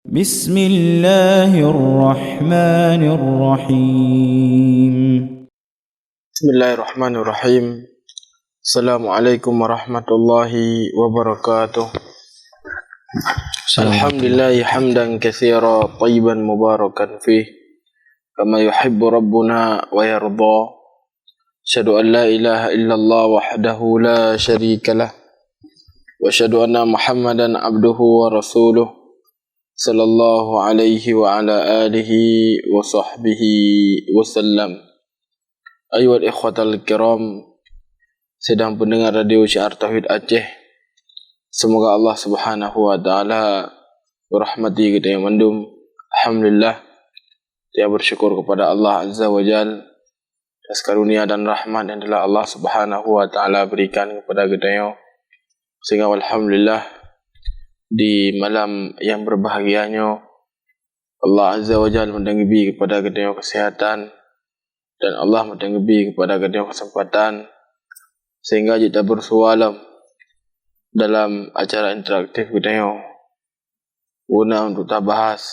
بسم الله الرحمن الرحيم. بسم الله الرحمن الرحيم. السلام عليكم ورحمة الله وبركاته. الحمد لله حمدا كثيرا طيبا مباركا فيه كما يحب ربنا ويرضى. أشهد أن لا إله إلا الله وحده لا شريك له وأشهد أن محمدا عبده ورسوله صلى الله عليه وعلى آله وصحبه وسلم. Ayuhal ikhwatal kiram, sedang pendengar radio Syiar Tauhid Aceh, semoga Allah Subhanahu wa taala merahmati kita yang mandum. Alhamdulillah, saya bersyukur kepada Allah Azza wa Jal atas karunia dan rahmat yang telah Allah Subhanahu wa taala berikan kepada kita yang, sehingga alhamdulillah di malam yang berbahagianya Allah Azza wa Jal mendengabi kepada kita yang kesehatan, dan Allah mendengabi kepada kita kesempatan sehingga kita bersualam dalam acara interaktif kita yang guna untuk kita bahas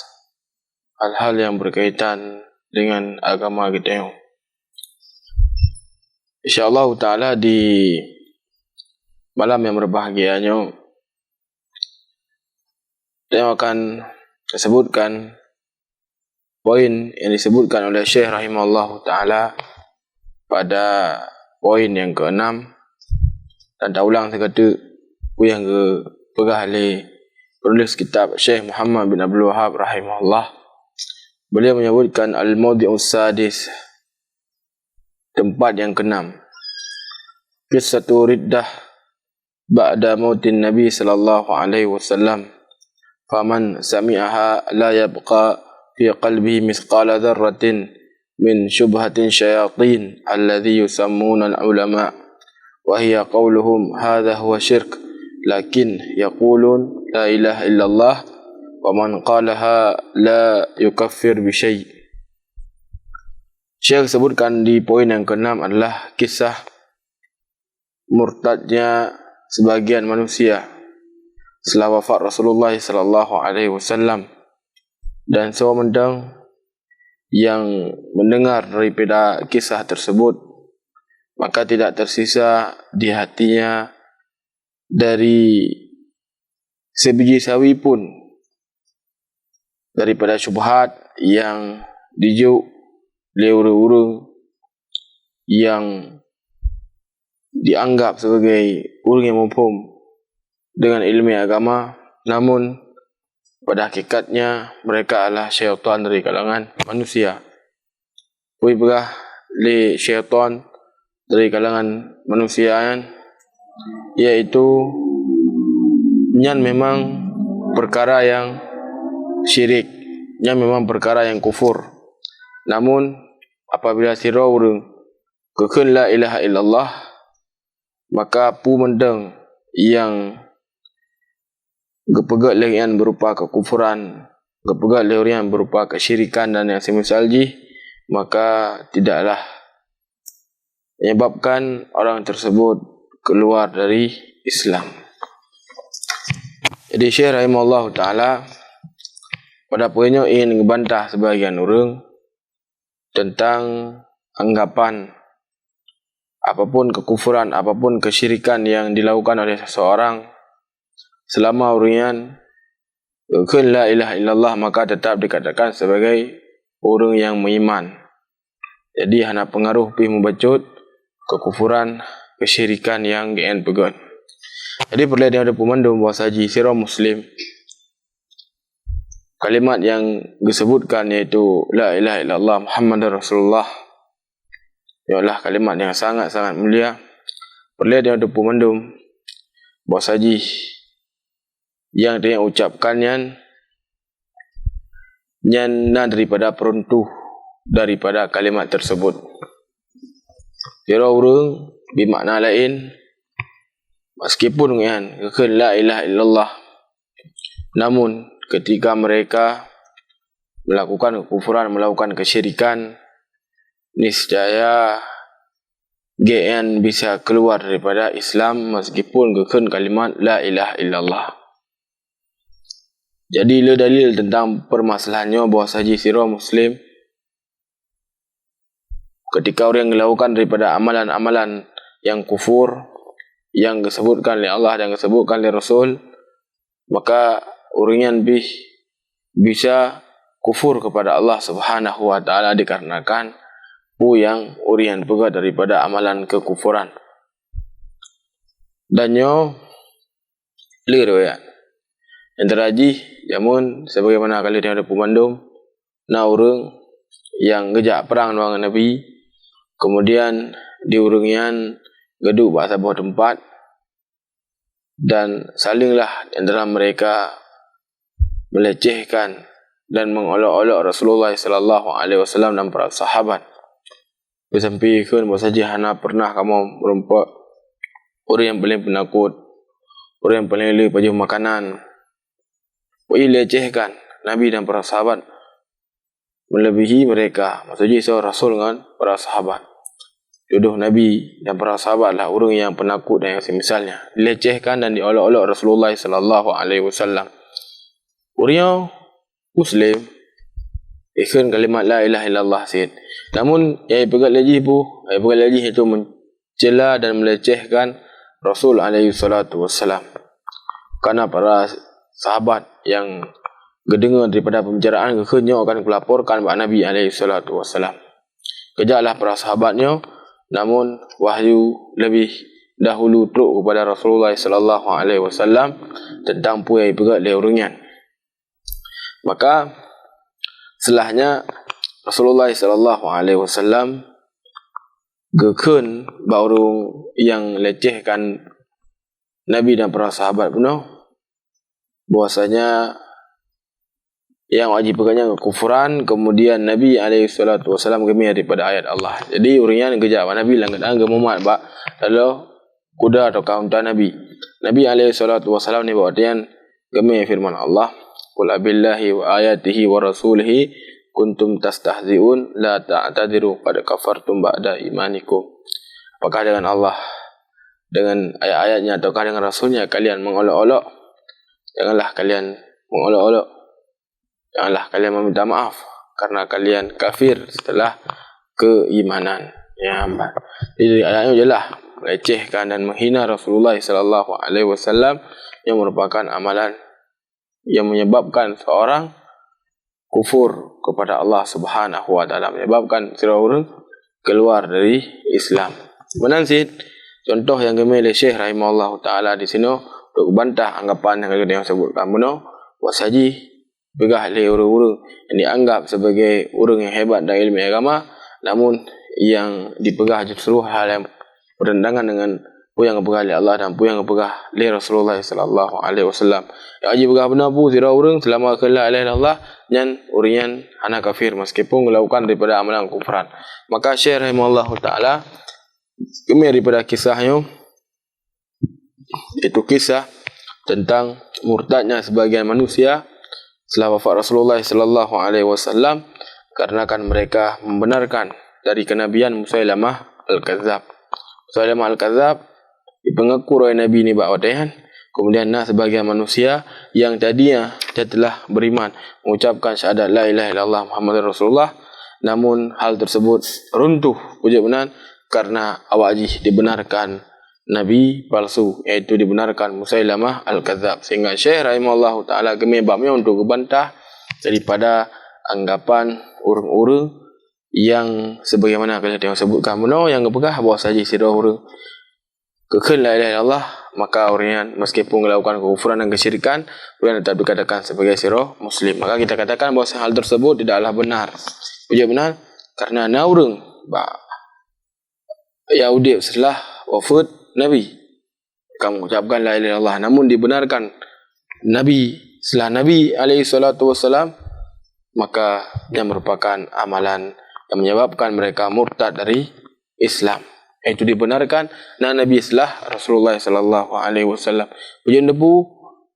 hal-hal yang berkaitan dengan agama kita yang. InsyaAllah ta'ala di malam yang berbahagianya saya akan sebutkan poin yang disebutkan oleh Syekh rahimahullah ta'ala pada poin yang ke-6, dan tak ulang saya kata yang ke-pegah oleh penulis kitab Syekh Muhammad bin Abdul Wahab rahimahullah. Beliau menyebutkan al-mawdi'us sadis, tempat yang ke-6, qissatu riddah ba'da mautin Nabi sallallahu alaihi wasallam, faman sami'aha la yabqa fi qalbi misqala dzarratin min syubhatin syayatin alladhi yusammuna al-ulama wa hiya qawluhum hadha huwa syirk lakin yaqulun la ilaha illallah wa man qalaha la yukaffir bi syai'. Syekh sebutkan di poin yang ke-6 adalah kisah murtadnya sebagian manusia setelah wafat Rasulullah sallallahu alaihi wasallam, dan semua mendang yang mendengar daripada kisah tersebut maka tidak tersisa di hatinya dari sebiji sawi pun daripada syubhat yang dijuk oleh orang-orang yang dianggap sebagai orang yang mampu dengan ilmu agama, namun pada hakikatnya mereka adalah syaitan dari kalangan manusia. Kui berah le syaitan dari kalangan manusia, iaitu nyan memang perkara yang syirik, nyan memang perkara yang kufur. Namun apabila sira urang kekun la ilaha illallah, maka pu mendeng yang gepegat lerian berupa kekufuran, gepegat lerian berupa kesyirikan dan yang semisalji, maka tidaklah menyebabkan orang tersebut keluar dari Islam. Jadi Syekh rahimahullah ta'ala pada poinnya ingin membantah sebagian orang tentang anggapan apapun kekufuran, apapun kesyirikan yang dilakukan oleh seseorang, selama orang yang la ilaha illallah maka tetap dikatakan sebagai orang yang beriman. Jadi hanya pengaruh pi membacut kekufuran, kesyirikan yang gen pegat. Jadi perlu ada pemandum bahwasaji sira muslim, kalimat yang disebutkan yaitu la ilaha illallah Muhammadar Rasulullah ialah kalimat yang sangat-sangat mulia. Perlu ada pemandum bahwasaji yang dia ucapkannya nyana daripada peruntuh daripada kalimat tersebut. Kira orang bermakna lain meskipun kekal la ilaha illallah, namun ketika mereka melakukan kekufuran, melakukan kesyirikan, niscaya GN bisa keluar daripada Islam meskipun kekal kalimat la ilaha illallah. Jadi le dalil tentang permasalahannya bahwasanya sira muslim ketika orang yang melakukan daripada amalan-amalan yang kufur yang disebutkan oleh Allah dan disebutkan oleh Rasul, maka orang yang bisa kufur kepada Allah Subhanahu wa taala dikarenakan yang orang pegang daripada amalan kekufuran. Dan yo liru ya. Yang teraji namun sebagaimana kali dia ada pemandum na orang yang gejak perang dengan Nabi, kemudian diurungian geduk bahasa sebuah tempat dan salinglah antara mereka melecehkan dan mengolok-olok Rasulullah sallallahu alaihi wasallam dan para sahabat. Bersampaikan bahawa saja hana pernah kamu merompak orang yang paling penakut, orang yang paling lelai pada makanan. Lecehkan Nabi dan para sahabat melebihi mereka. Maksudnya seorang Rasul dengan para sahabat. Jodoh Nabi dan para sahabat lah orang yang penakut dan yang semisalnya. Dilecehkan dan diolok-olok Rasulullah sallallahu alaihi wasallam. Orang Muslim ikhwan kalimat la ilaha illallah said. Namun yang pegat lagi itu mencela dan melecehkan Rasul alaihi salatu wasallam. Karena para sahabat yang gedengar daripada pembicaraan kekhnya akan melaporkan kepada Nabi alaihi salatu wasallam. Kejaklah para sahabatnya, namun wahyu lebih dahulu turun kepada Rasulullah sallallahu alaihi wasallam tentang apa yang pegat oleh orangnya. Maka setelahnya Rasulullah sallallahu alaihi wasallam gekun baru yang lecehkan Nabi dan para sahabat penuh bahwasanya yang wajib pegangnya kekufuran, kemudian Nabi alaihi salatu wasallam gemar daripada ayat Allah. Jadi orang yang gejak Nabi langit angga Muhammad ba lalu kuda atau kaunta Nabi. Nabi alaihi salatu wasallam ni bawa dia gemar firman Allah, qul abillahi wa ayatihi wa rasulihi kuntum tastahzi'un la ta'tadiru qad kafartum ba'da imanikum. Apakah dengan Allah, dengan ayat-ayatnya ataukah dengan Rasulnya kalian mengolok-olok? Janganlah kalian mengolok-olok, janganlah kalian meminta maaf karena kalian kafir setelah keimanan. Ya, jadi ayatnya jelas melecehkan dan menghina Rasulullah sallallahu alaihi wasallam yang merupakan amalan yang menyebabkan seorang kufur kepada Allah Subhanahu wa taala, menyebabkan seorang keluar dari Islam. Menansid contoh yang gemel Syekh rahimahullah taala di sini untuk bantah anggapan yang kita sebutkan benar wasaji begah le orang-orang yang dianggap sebagai orang yang hebat dalam ilmu agama, namun yang dipegah justru hal yang bertentangan dengan apa yang dipegah oleh Allah dan apa yang dipegah oleh Rasulullah sallallahu alaihi wasallam. Yang wajib pegah benar pun sira orang selama la ilaha illallah dan orang anak kafir meskipun melakukan daripada amalan kufuran. Maka Syekh rahimahullah taala kemari daripada kisahnya, itu kisah tentang murtadnya sebagian manusia setelah wafat Rasulullah sallallahu alaihi wasallam karena mereka membenarkan dari kenabian Musailamah al-Kadzab. Musailamah al-Kadzab dipengaku oleh Nabi ni ba'wadayan. Kemudian sebagian manusia yang tadinya dia telah beriman mengucapkan syahadat la ilaha illallah Muhammadur Rasulullah, namun hal tersebut runtuh ucapan karena awajih dibenarkan Nabi palsu, iaitu dibenarkan Musailamah al-Kadzab. Sehingga Syekh rahimahullah ta'ala gemar babnya untuk membantah daripada anggapan orang-orang yang sebagaimana kita sebutkan benar yang kepegah bahawa saja sirah orang kekal la ilaha illallah, maka orang meskipun melakukan kekufuran dan kesyirikan orang tetap dikatakan sebagai sirah muslim. Maka kita katakan bahawa hal tersebut tidaklah benar. Ujar benar karena orang Yahudi setelah wafat Nabi kamu ucapkan la ilaha illallah, namun dibenarkan Nabi setelah Nabi alaihi salatu wasalam, maka yang merupakan amalan yang menyebabkan mereka murtad dari Islam. Itu dibenarkan dan Nabi setelah Rasulullah sallallahu alaihi wasallam. Ujian debu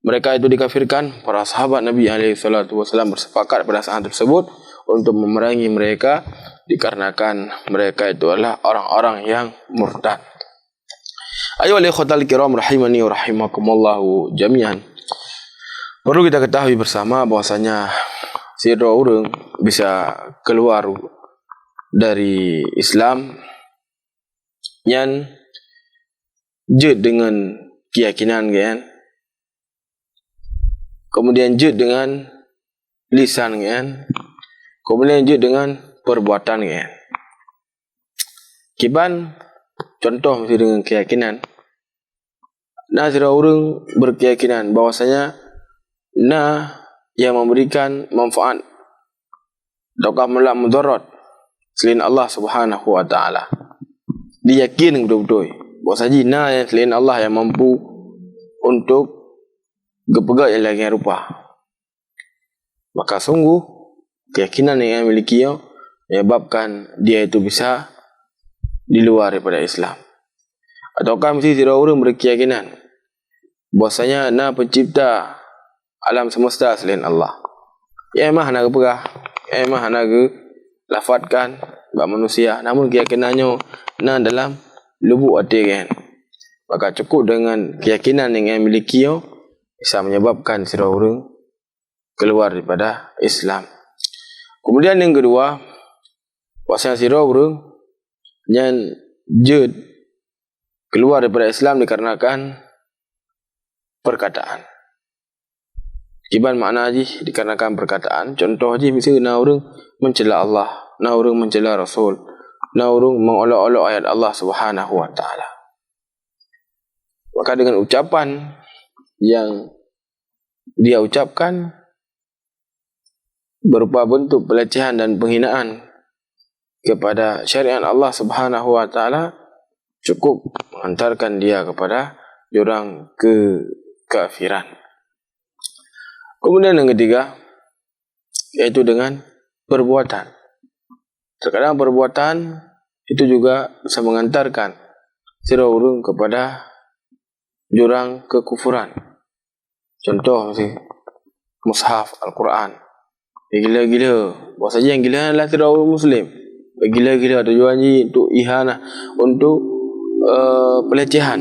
mereka itu dikafirkan. Para sahabat Nabi alaihi salatu wasallam bersepakat pada saat tersebut untuk memerangi mereka dikarenakan mereka itu adalah orang-orang yang murtad. Ayo ikhwatal kiram rahimani wa rahimakumullah jami'an. Perlu kita ketahui bersama bahwasanya sira orang bisa keluar dari Islam yang jut dengan keyakinan kan, kemudian jut dengan lisan kan, kemudian jut dengan perbuatan kan. Kiban contoh mesti dengan keyakinan. Nah, sira orang berkeyakinan bahwasanya yang memberikan manfaat ataukah melak mudarat selain Allah Subhanahu wa taala. Diyakin betul-betul bahwasanya yang selain Allah yang mampu untuk gepegat yang lagi rupa. Maka sungguh keyakinan yang memiliki menyebabkan dia itu bisa di luar daripada Islam. Ataukah mesti sira orang berkeyakinan bahwasanya pencipta alam semesta selain Allah. Ya mah nak pegah, ya mah nak lafadkan bab manusia, namun keyakinannya dalam lubuk hati kan. Maka cukup dengan keyakinan yang memiliki bisa menyebabkan sira orang keluar daripada Islam. Kemudian yang kedua, bahwasanya sira orang yang jud keluar daripada Islam dikarenakan perkataan. Iban makna haji dikarenakan perkataan. Contoh haji misalnya orang mencela Allah, orang mencela Rasul, orang mengolok-olok ayat Allah Subhanahu wa taala. Maka dengan ucapan yang dia ucapkan berupa bentuk pelecehan dan penghinaan kepada syariat Allah Subhanahu wa taala, cukup mengantarkan dia kepada jurang kekafiran. Kemudian yang ketiga, yaitu dengan perbuatan. Terkadang perbuatan itu juga bisa mengantarkan sira orang kepada jurang kekufuran. Contoh mushaf Al-Quran. Gila-gila. Bahasanya yang gila adalah sira orang Muslim. Gila-gila tujuannya untuk ihanah, untuk pelecehan.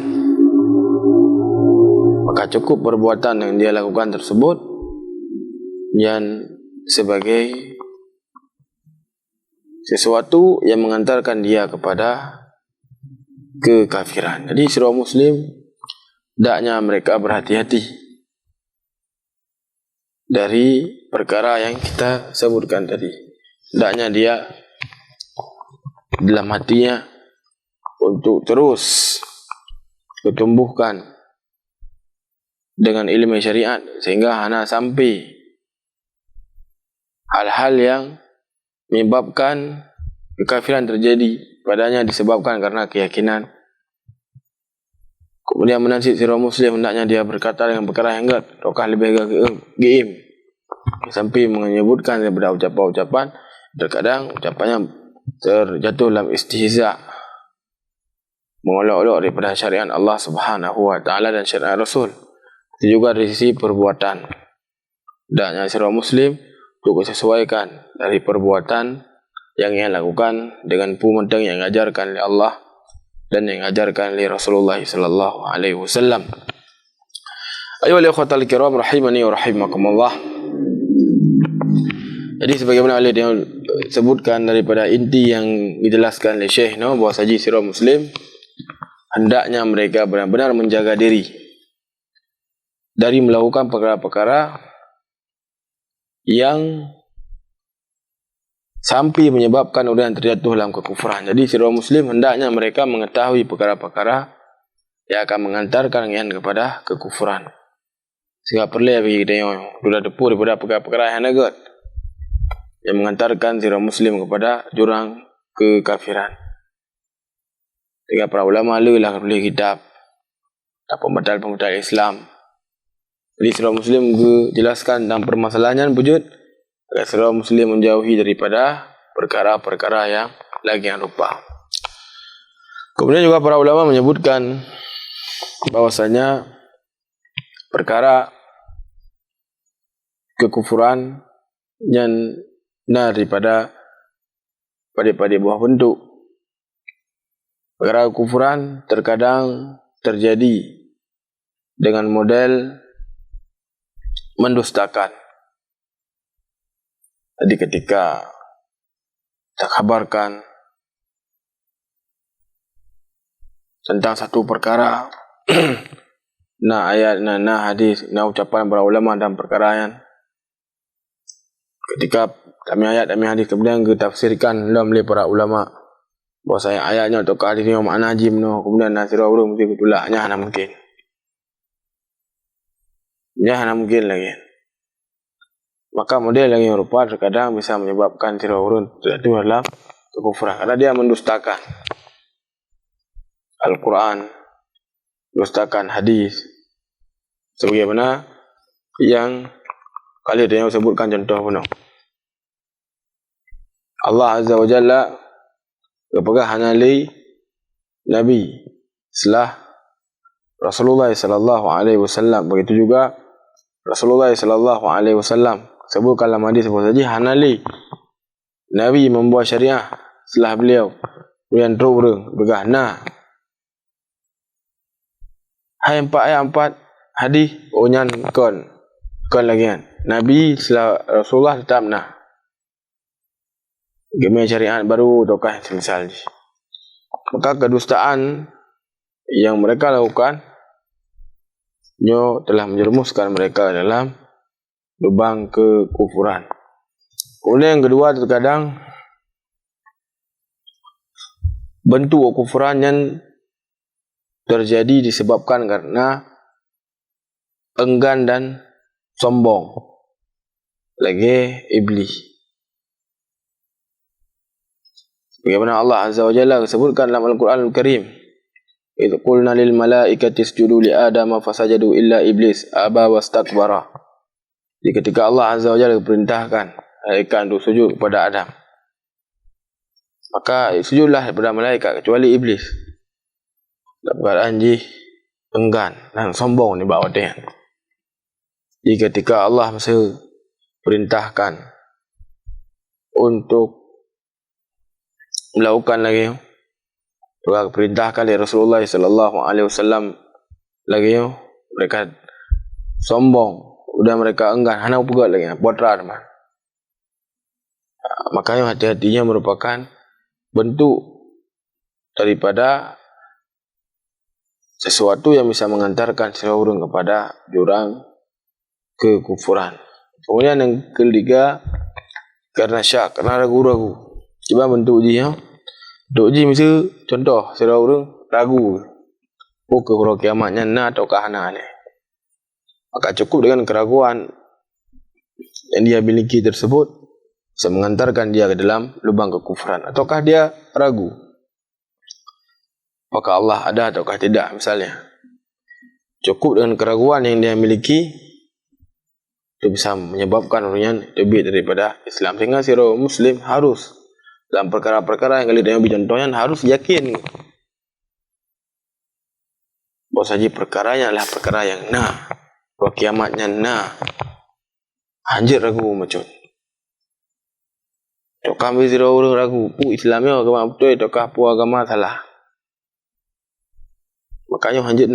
Maka cukup perbuatan yang dia lakukan tersebut yang sebagai sesuatu yang mengantarkan dia kepada kekafiran. Jadi sira Muslim hendaknya mereka berhati-hati dari perkara yang kita sebutkan tadi. Hendaknya dia dalam hatinya untuk terus ditumbuhkan dengan ilmu syariat sehingga hana sampai hal-hal yang menyebabkan kekafiran terjadi padanya disebabkan karena keyakinan. Kemudian menasib sira Muslim hendaknya dia berkata dengan perkara yang enggak ataukah lebih gaim sampai menyebutkan daripada ucapan-ucapan, terkadang ucapannya terjatuh dalam istihza, mengolok-olok daripada syariat Allah Subhanahu wa taala dan syariat Rasul. Itu juga dari sisi perbuatan. Hendaknya sira Muslim untuk sesuaikan dari perbuatan yang ia lakukan dengan pemandang yang diajarkan oleh Allah dan yang diajarkan oleh Rasulullah sallallahu alaihi wasallam. Ayyuhal ikhwatal kiram rahimani wa rahimakumullah. Jadi sebagaimana oleh dia sebutkan daripada inti yang dijelaskan oleh Syekh bahawa saji sira Muslim hendaknya mereka benar-benar menjaga diri dari melakukan perkara-perkara yang sampai menyebabkan orang terjatuh dalam kekufuran. Jadi sira Muslim hendaknya mereka mengetahui perkara-perkara yang akan mengantarkan kepada kekufuran. Sehingga perlu bagi kita yang sudah depu daripada perkara-perkara yang negat yang mengantarkan sira Muslim kepada jurang kekafiran. Sehingga para ulama lah tulis kitab pembatal-pembatal Islam. Jadi sira Muslim jelaskan tentang permasalahan wujud agar sira Muslim menjauhi daripada perkara-perkara yang lagi yang rupa. Kemudian juga para ulama menyebutkan bahwasanya perkara kekufuran yang daripada pada buah bentuk. Perkara kekufuran terkadang terjadi dengan model mendustakan. Jadi ketika kita kabarkan tentang satu perkara, nah ayat, nah hadis, nah ucapan para ulama dalam perkara yang ketika kami ayat, kami hadis kemudian kita tafsirkan oleh para ulama bahawa saya ayatnya atau hadisnya makna jim no, kemudian nasirah urung mesti kutulak, hanya mungkin. Ya hanya mungkin lagi. Maka model yang rupa terkadang bisa menyebabkan sirah urun terjatuh dalam kekufuran karena dia mendustakan Al-Quran, mendustakan hadis. Sebagaimana yang kali ada yang sebutkan contoh penuh. Allah Azza wa Jalla berpegang hanya li Nabi setelah Rasulullah sallallahu alaihi wasallam. Begitu juga Rasulullah sallallahu alaihi wasallam sebutkan dalam hadis apa saja hanya li Nabi membuat syariah setelah beliau. Kemudian terus bergah nah. Ayat 4 hadis onyan kon lagi kan. Nabi setelah Rasulullah tetap nah. Gimana syariat baru dokah semisal. Maka kedustaan yang mereka lakukan telah menjerumuskan mereka dalam lubang kekufuran. Kemudian yang kedua, terkadang bentuk kekufuran yang terjadi disebabkan karena enggan dan sombong lagi iblis. Bagaimana Allah Azza wa Jalla sebutkan dalam Al-Quran Al-Karim, idh qulna lil malaikati isjudu li Adama fasajadu illa iblis aba wastakbara. Jadi ketika Allah Azza wa Jalla perintahkan malaikat untuk sujud kepada Adam, maka sujudlah kepada malaikat kecuali iblis. Dalam keadaan enggan dan sombong di bawah dia. Jadi ketika Allah masih perintahkan untuk melakukan lagi, perintahkan dari Rasulullah sallallahu alaihi wasallam lagi, mereka sombong, udah mereka enggan, hana pegat lagi, bodra teman. Makanya hati-hatinya merupakan bentuk daripada sesuatu yang bisa mengantarkan seseorang kepada jurang kekufuran. Kemudian yang ketiga, karena syak, karena ragu-ragu. Coba bentuk uji ya. Bentuk uji mesti contoh seseorang ragu. Ke hari kiamatnya na ataukah hana ni. Maka cukup dengan keraguan yang dia miliki tersebut bisa mengantarkan dia ke dalam lubang kekufuran. Ataukah dia ragu apakah Allah ada ataukah tidak misalnya. Cukup dengan keraguan yang dia miliki itu bisa menyebabkan orangnya lebih daripada Islam. Sehingga seorang Muslim harus dalam perkara-perkara yang kali dia contohnya harus yakin bahawa saja perkaranya adalah perkara yang bahwa kiamatnya anjir ragu macam. Tok kami seorang ragu Islamnya agama betul ataukah agama salah. Makanya anjir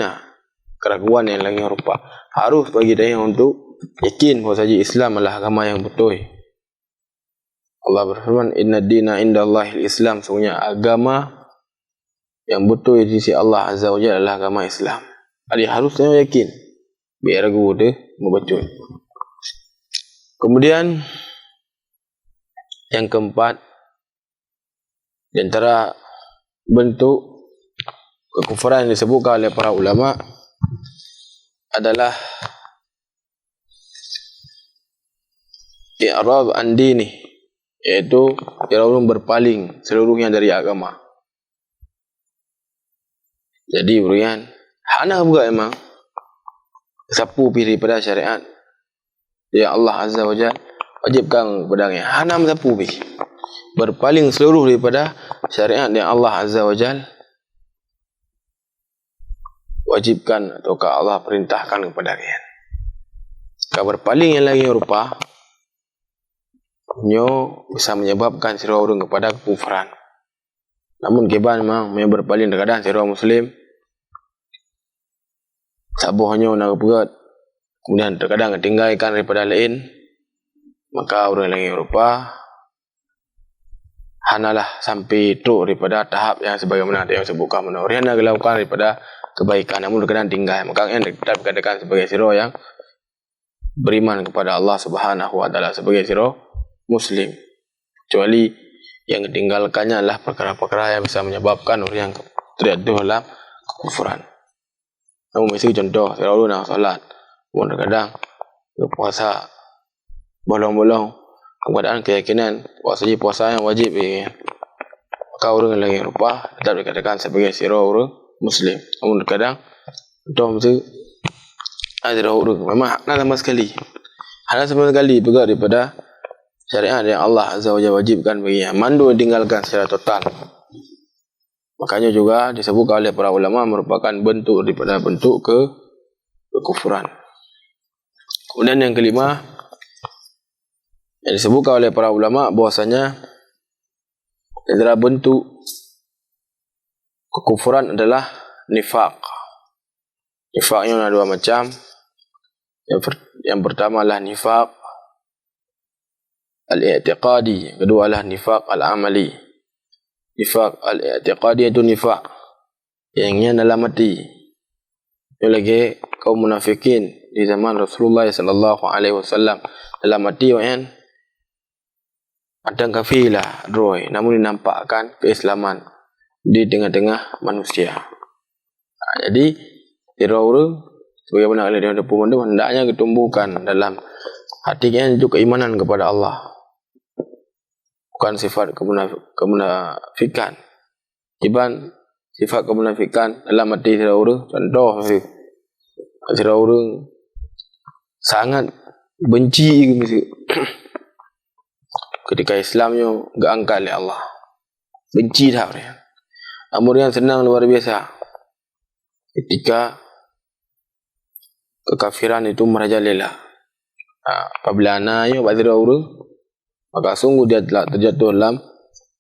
keraguan yang lagi rupa harus bagi dia untuk yakin bahawa saja Islam adalah agama yang betul. Allah berfirman, inna dina indallahil Islam, sesungguhnya agama yang betul di sisi Allah Azza wa Jalla adalah agama Islam. Jadi harusnya yakin, biar ragu deh membetul. Kemudian yang keempat, di antara bentuk kekufuran yang disebutkan oleh para ulama adalah i'rad an dini, yaitu orang berpaling seluruhnya dari agama. Jadi berian hana juga emang sapu pilih pada syariat ya Allah Azza wa Jalla wajibkan kepadanya, hana sapu pilih berpaling seluruh daripada syariat yang Allah Azza wa Jalla wajibkan ataukah Allah perintahkan kepada kalian. Kalau berpaling yang lagi rupa bisa menyebabkan seorang kepada kekufuran. Namun keban memang berpaling terkadang seorang Muslim sabuhnya nak pegat kemudian terkadang tinggalkan daripada lain, maka orang yang rupa hanalah sampai itu daripada tahap yang sebagaimana yang sebutkan mana orang yang melakukan daripada kebaikan namun terkadang tinggal, maka yang tetap dikatakan sebagai siro yang beriman kepada Allah Subhanahu wa taala, sebagai siro muslim, kecuali yang ditinggalkannya adalah perkara-perkara yang bisa menyebabkan orang yang terjatuh dalam kekufuran. Namun misalnya contoh selalu nak salat, pun kadang puasa bolong-bolong, keadaan keyakinan puasa yang wajib, maka orang yang lagi rupa tetap dikatakan sebagai siro orang muslim. Namun kadang contoh misalnya ada orang memang hak sama sekali, juga daripada syariat yang Allah Azza wa Jalla wajibkan baginya, mandu tinggalkan secara total. Makanya juga disebutkan oleh para ulama merupakan bentuk daripada bentuk kekufuran. Kemudian yang kelima yang disebutkan oleh para ulama bahwasanya antara bentuk kekufuran adalah nifaq. Nifaqnya ada dua macam. Yang pertama adalah nifaq al-i'tiqadi, kedua adalah nifaq al-amali. Nifaq al-i'tiqadi itu nifaq yang dalam hati. Itu lagi kaum munafikin di zaman Rasulullah sallallahu alaihi wasallam, dalam hati kan ada kafilah roy, namun dinampakkan keislaman di tengah-tengah manusia. Jadi orang sebagaimana oleh dia pun hendaknya ditumbuhkan dalam hatinya itu keimanan kepada Allah, bukan sifat kemunafikan. Iban sifat kemunafikan dalam hati seorang, contoh seorang sangat benci ketika Islamnya enggak angkat oleh Allah, benci dah orang. Namun yang senang luar biasa ketika kekafiran itu merajalela. Apabila anaknya pada orang, maka sungguh dia telah terjatuh dalam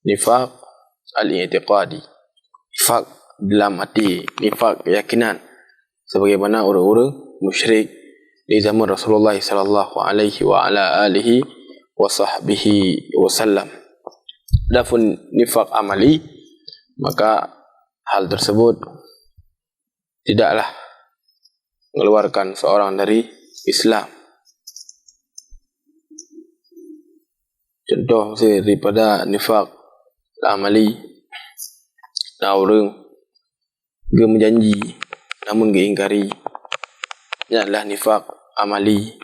nifaq al-i'tiqadi, nifaq dalam hati, nifaq keyakinan, sebagaimana orang-orang musyrik di zaman Rasulullah sallallahu alaihi wa ala alihi wa sahbihi wasallam. Adapun nifaq amali, maka hal tersebut tidaklah mengeluarkan seorang dari Islam. Contoh daripada nifaq amali, orang dia menjanji namun dia ingkari, ini adalah nifaq amali.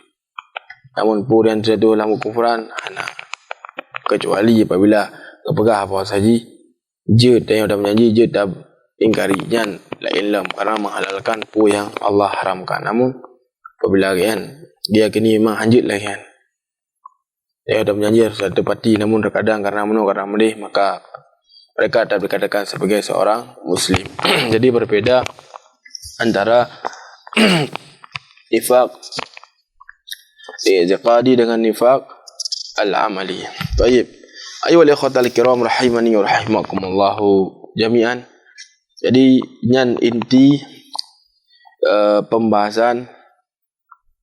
Namun pun yang terjatuh dalam kekufuran, kecuali apabila kepegah apa saja je dan dah menjanji je dah ingkari, jangan la ilm karena menghalalkan pu yang Allah haramkan. Namun apabila dia kini memang hanjit lah dia dah menjanji harus tepati, namun terkadang karena medih, maka mereka tak dikatakan sebagai seorang muslim. Jadi berbeda antara nifaq i'tiqadi dengan nifaq al-amali. Baik. Ayuhal ikhwatal kiram rahimani wa rahimakumullah jami'an. Jadi inti pembahasan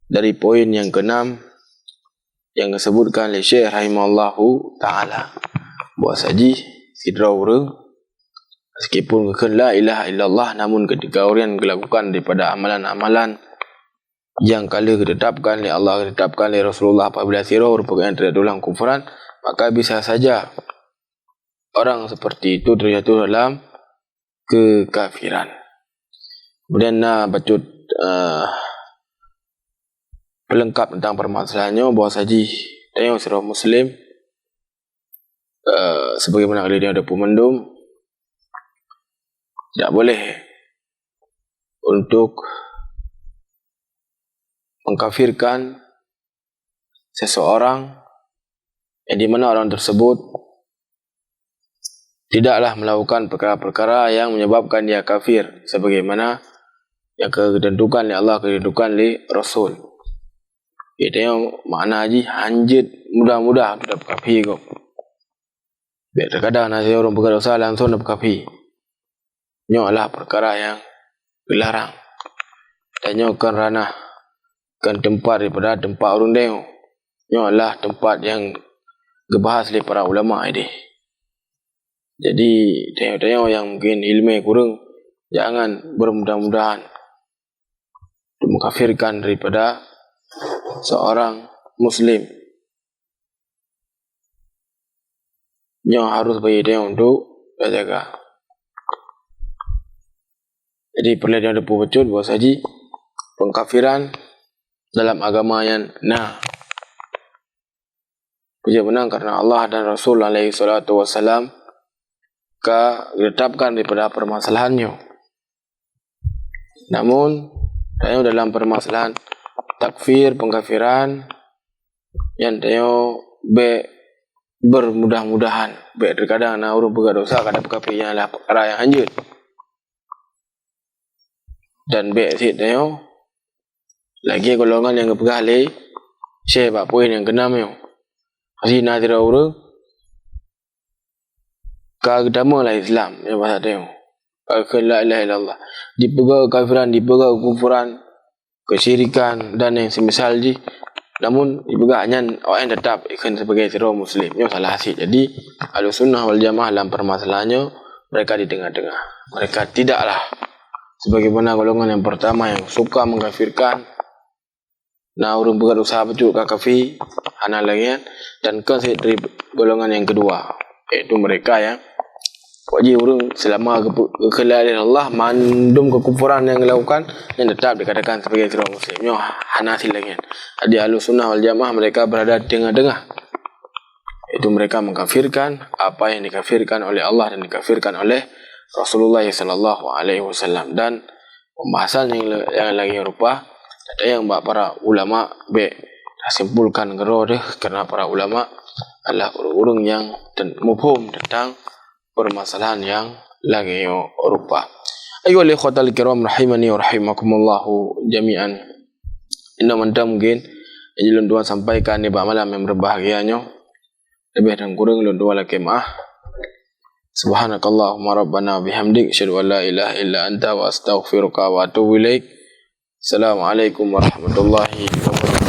dari poin yang ke-6 yang disebutkan oleh Syekh rahimahullahu ta'ala, bahwasanya sidra orang meskipun la ilaha illallah, namun ketika orang melakukan daripada amalan-amalan yang kala ditetapkan oleh Allah, ditetapkan oleh Rasulullah, apabila sirah merupakan yang terjatuh dalam kufuran, maka bisa saja orang seperti itu terjatuh dalam kekafiran. Kemudian bacut pelengkap tentang permasalahannya, bahawa saji tengok sirah muslim sebagaimana dia ada pemendum, tidak boleh untuk mengkafirkan seseorang yang di mana orang tersebut tidaklah melakukan perkara-perkara yang menyebabkan dia kafir, sebagaimana yang ketentukan oleh Allah, ketentukan oleh Rasul. Kita yang makna haji hanjit mudah-mudah dapat kafir kok. Biar terkadang nasi orang berdosa langsung dapat kafir. Ini adalah perkara yang dilarang. Dan ini akan ranah kan tempat daripada tempat orang tengok. Nyo lah tempat yang gebahas oleh para ulama ini. Jadi tengok-tengok yang mungkin ilmu kurang, jangan bermudah-mudahan mengkafirkan daripada seorang muslim. Nyo harus bagi dia untuk jaga. Jadi perlu dia ada pecut bahawa saji pengkafiran dalam agama yang puja menang karena Allah dan Rasul alaihi salatu wassalam ditetapkan daripada permasalahannya. Namun dalam permasalahan takfir, pengkafiran yang bermudah-mudahan terkadang orang berdosa kadang kafir yang lah perkara yang anjut. Dan lagi golongan yang kepegah le syekh poin yang keenam yo. Hasina tira orang keagama lah Islam yang bahasa tengok. La ilaha illallah. Dipegang kafiran, dipegang kufuran, kesyirikan dan yang semisal ji. Namun dipegang hanya orang yang tetap ikan sebagai tira muslim. Yang salah sih. Jadi Ahlussunnah wal Jamaah dalam permasalahannya mereka di tengah-tengah. Mereka tidaklah sebagaimana golongan yang pertama yang suka mengkafirkan. Nah, orang berat usaha betul kafir hana lagi dan dari golongan yang kedua yaitu mereka yang wajib orang selama kelalaian Allah mandum kekufuran yang dilakukan yang tetap dikatakan sebagai orang muslim. Nyo hana lagi. Jadi Ahlussunnah wal Jamaah mereka berada di tengah-tengah. Itu mereka mengkafirkan apa yang dikafirkan oleh Allah dan dikafirkan oleh Rasulullah sallallahu alaihi wasallam. Dan pembahasan yang lagi rupa ada yang para ulama simpulkan karena para ulama adalah orang yang mufhum tentang permasalahan yang lagi rupa. Ayyuhal ikhwatal kiram rahimani wa rahimakumullah jami'an. Inna manta mungkin yang Tuhan sampaikan di malam yang berbahagianya lebih dan kurang Tuhan lagi maaf. Subhanakallahumma rabbana bihamdik asyhadu an la ilaha illa anta wa astaghfiruka wa atubu ilaik. Assalamualaikum warahmatullahi wabarakatuh.